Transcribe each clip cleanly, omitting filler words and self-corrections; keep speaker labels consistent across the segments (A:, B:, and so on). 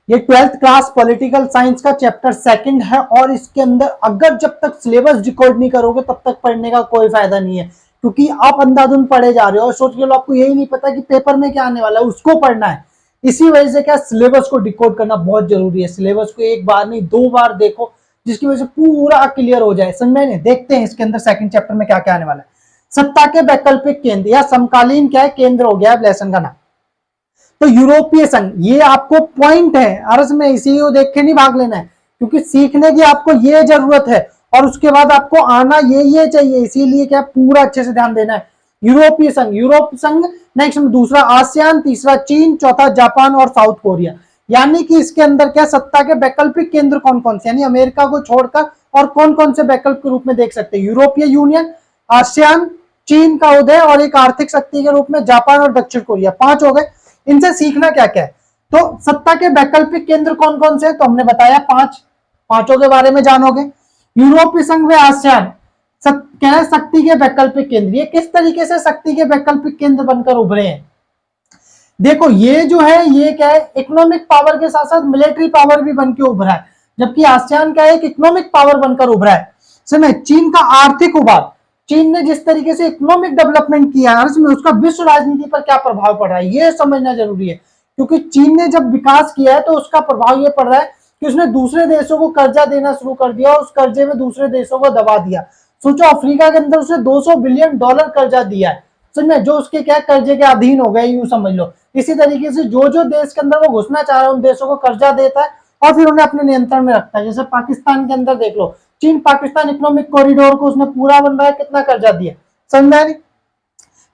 A: ये 12th class political science का chapter 2 है और इसके अंदर अगर जब तक सिलेबस डिकोड नहीं करोगे तब तक पढ़ने का कोई फायदा नहीं है, क्योंकि आप अंधाधुंध पढ़े जा रहे हो और सोच के लो आपको यही नहीं पता कि पेपर में क्या आने वाला है, उसको पढ़ना है। इसी वजह से क्या सिलेबस को डिकोड करना बहुत जरूरी है। सिलेबस को एक बार नहीं 2 बार देखो, जिसकी वजह से पूरा क्लियर हो जाए। समझ में? देखते हैं इसके अंदर 2nd चैप्टर में क्या क्या आने वाला है। सत्ता के वैकल्पिक केंद्र या समकालीन क्या है केंद्र हो गया है लेसन का नाम। तो यूरोपीय संघ ये आपको पॉइंट है, अर्ज में इसी को देख के नहीं भाग लेना है, क्योंकि सीखने की आपको ये जरूरत है और उसके बाद आपको आना ये चाहिए, इसीलिए क्या पूरा अच्छे से ध्यान देना है। यूरोपीय संघ, यूरोप संघ, नेक्स्ट दूसरा आसियान, तीसरा चीन, चौथा जापान और साउथ कोरिया। यानी कि इसके अंदर क्या सत्ता के वैकल्पिक केंद्र कौन कौन से, यानी अमेरिका को छोड़कर और कौन कौन से वैकल्प के रूप में देख सकते हैं। यूरोपीय यूनियन, आसियान, चीन का उदय और एक आर्थिक शक्ति के रूप में जापान और दक्षिण कोरिया। 5 हो गए। इनसे सीखना क्या क्या है, तो सत्ता के वैकल्पिक केंद्र कौन कौन से, तो हमने बताया 5, पांचों के बारे में जानोगे। यूरोपीय संघ व आसियान क्या है शक्ति के वैकल्पिक केंद्र। ये किस तरीके से शक्ति के वैकल्पिक केंद्र बनकर उभरे हैं, देखो ये जो है ये क्या है इकोनॉमिक पावर के साथ साथ मिलिट्री पावर भी बनकर उभरा है, जबकि आसियान का एक इकोनॉमिक पावर बनकर उभरा है। समय चीन का आर्थिक उभार, चीन ने जिस तरीके से इकोनॉमिक डेवलपमेंट किया है उसमें उसका विश्व राजनीति पर क्या प्रभाव पड़ रहा है ये समझना जरूरी है, क्योंकि चीन ने जब विकास किया है तो उसका प्रभाव ये पड़ रहा है कि उसने दूसरे देशों को कर्जा देना शुरू कर दिया और उस कर्जे में दूसरे देशों को दबा दिया। सोचो अफ्रीका के अंदर उसने $200 बिलियन कर्जा दिया है, समझ में, जो उसके क्या कर्जे के अधीन हो गए, यूं समझ लो। इसी तरीके से जो जो देश के अंदर वो घुसना चाह रहा है उन देशों को कर्जा देता है और फिर उन्हें अपने नियंत्रण में रखता है। जैसे पाकिस्तान के अंदर देख लो, चीन पाकिस्तान इकोनॉमिक कॉरिडोर को उसने पूरा बन रहा है, कितना कर्जा दिया, समझा नहीं।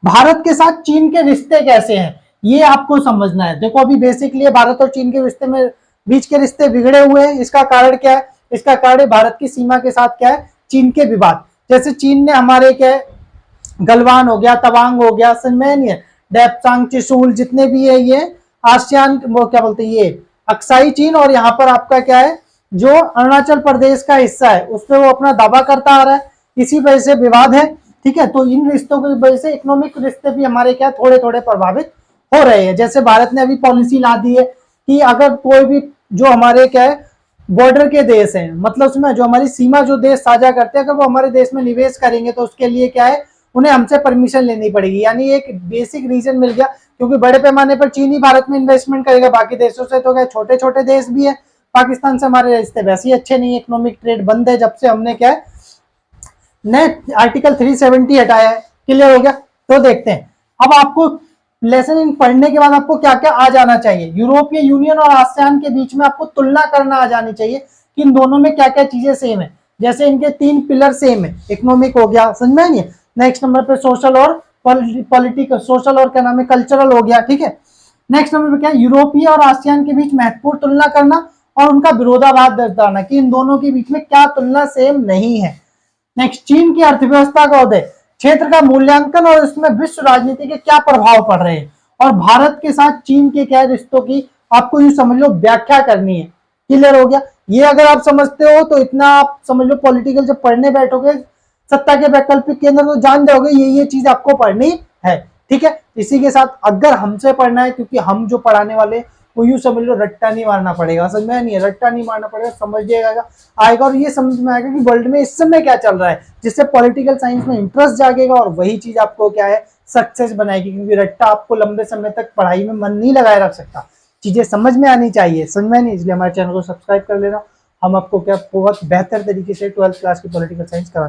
A: भारत के साथ चीन के रिश्ते कैसे हैं ये आपको समझना है। देखो अभी बेसिकली भारत और चीन के रिश्ते में बीच के रिश्ते बिगड़े हुए हैं। इसका कारण क्या है, इसका कारण भारत की सीमा के साथ क्या है चीन के विवाद। जैसे चीन ने हमारे क्या है गलवान हो गया, तवांग हो गया, सनमैन है, डेप्चांग, चिसूल जितने भी है ये आसियान वो क्या बोलते हैं ये अक्साई चीन, और यहाँ पर आपका क्या है जो अरुणाचल प्रदेश का हिस्सा है उस पर वो अपना दावा करता आ रहा है, इसी वजह से विवाद है। ठीक है, तो इन रिश्तों की वजह से इकोनॉमिक रिश्ते भी हमारे क्या थोड़े थोड़े प्रभावित हो रहे हैं। जैसे भारत ने अभी पॉलिसी ला दी है कि अगर कोई भी जो हमारे क्या है बॉर्डर के देश हैं, मतलब उसमें जो हमारी सीमा जो देश साझा करते हैं, अगर वो हमारे देश में निवेश करेंगे तो उसके लिए क्या है उन्हें हमसे परमिशन लेनी पड़ेगी। यानी एक बेसिक रीजन मिल गया, क्योंकि बड़े पैमाने पर चीन ही भारत में इन्वेस्टमेंट करेगा, बाकी देशों से तो क्या छोटे छोटे देश भी है। पाकिस्तान से हमारे रिश्ते वैसे ही अच्छे नहीं, इकोनॉमिक ट्रेड बंद है जब से हमने क्या है नए आर्टिकल 370 हटाया है। क्लियर हो गया, तो देखते हैं अब आपको लेसन इन पढ़ने के बाद आपको क्या क्या आ जाना चाहिए। यूरोपीय यूनियन और आसियान के बीच में आपको तुलना करना आ जानी चाहिए कि इन दोनों में क्या क्या चीजें सेम है। जैसे इनके 3 पिलर सेम है, इकोनॉमिक हो गया, समझ में नहीं है। नेक्स्ट नंबर पे सोशल और पॉलिटिकल, सोशल और क्या नाम है कल्चरल हो गया। ठीक है, नेक्स्ट नंबर पे क्या है यूरोपीय और आसियान के बीच महत्वपूर्ण तुलना करना और उनका विरोधाभास दर्शाना कि इन दोनों के बीच में क्या तुलना सेम नहीं है। नेक्स्ट चीन की अर्थव्यवस्था का उदय, क्षेत्र का मूल्यांकन और इसमें विश्व राजनीति के क्या प्रभाव पड़ रहे हैं, और भारत के साथ चीन के क्या रिश्तों की आपको यूं समझ लो व्याख्या करनी है। क्लियर हो गया, ये अगर आप समझते हो तो इतना आप समझ लो पॉलिटिकल जब पढ़ने बैठोगे सत्ता के वैकल्पिक केंद्र तो जान जाओगे ये चीज आपको पढ़नी है। ठीक है, इसी के साथ अगर हमसे पढ़ना है, क्योंकि हम जो पढ़ाने वाले वो यूं समझ लो रट्टा नहीं मारना पड़ेगा, समझ में नहीं है, रट्टा नहीं मारना पड़ेगा, समझिएगा आएगा और ये समझ में आएगा कि वर्ल्ड में इस समय क्या चल रहा है, जिससे पॉलिटिकल साइंस में इंटरेस्ट जागेगा और वही चीज आपको क्या है सक्सेस बनाएगी। क्योंकि रट्टा आपको लंबे समय तक पढ़ाई में मन नहीं लगाए रख सकता, चीजें समझ में आनी चाहिए, समझ में नहीं, इसलिए हमारे चैनल को सब्सक्राइब कर लेना। हम आपको क्या बहुत बेहतर तरीके से 12th क्लास की पॉलिटिकल साइंस कराने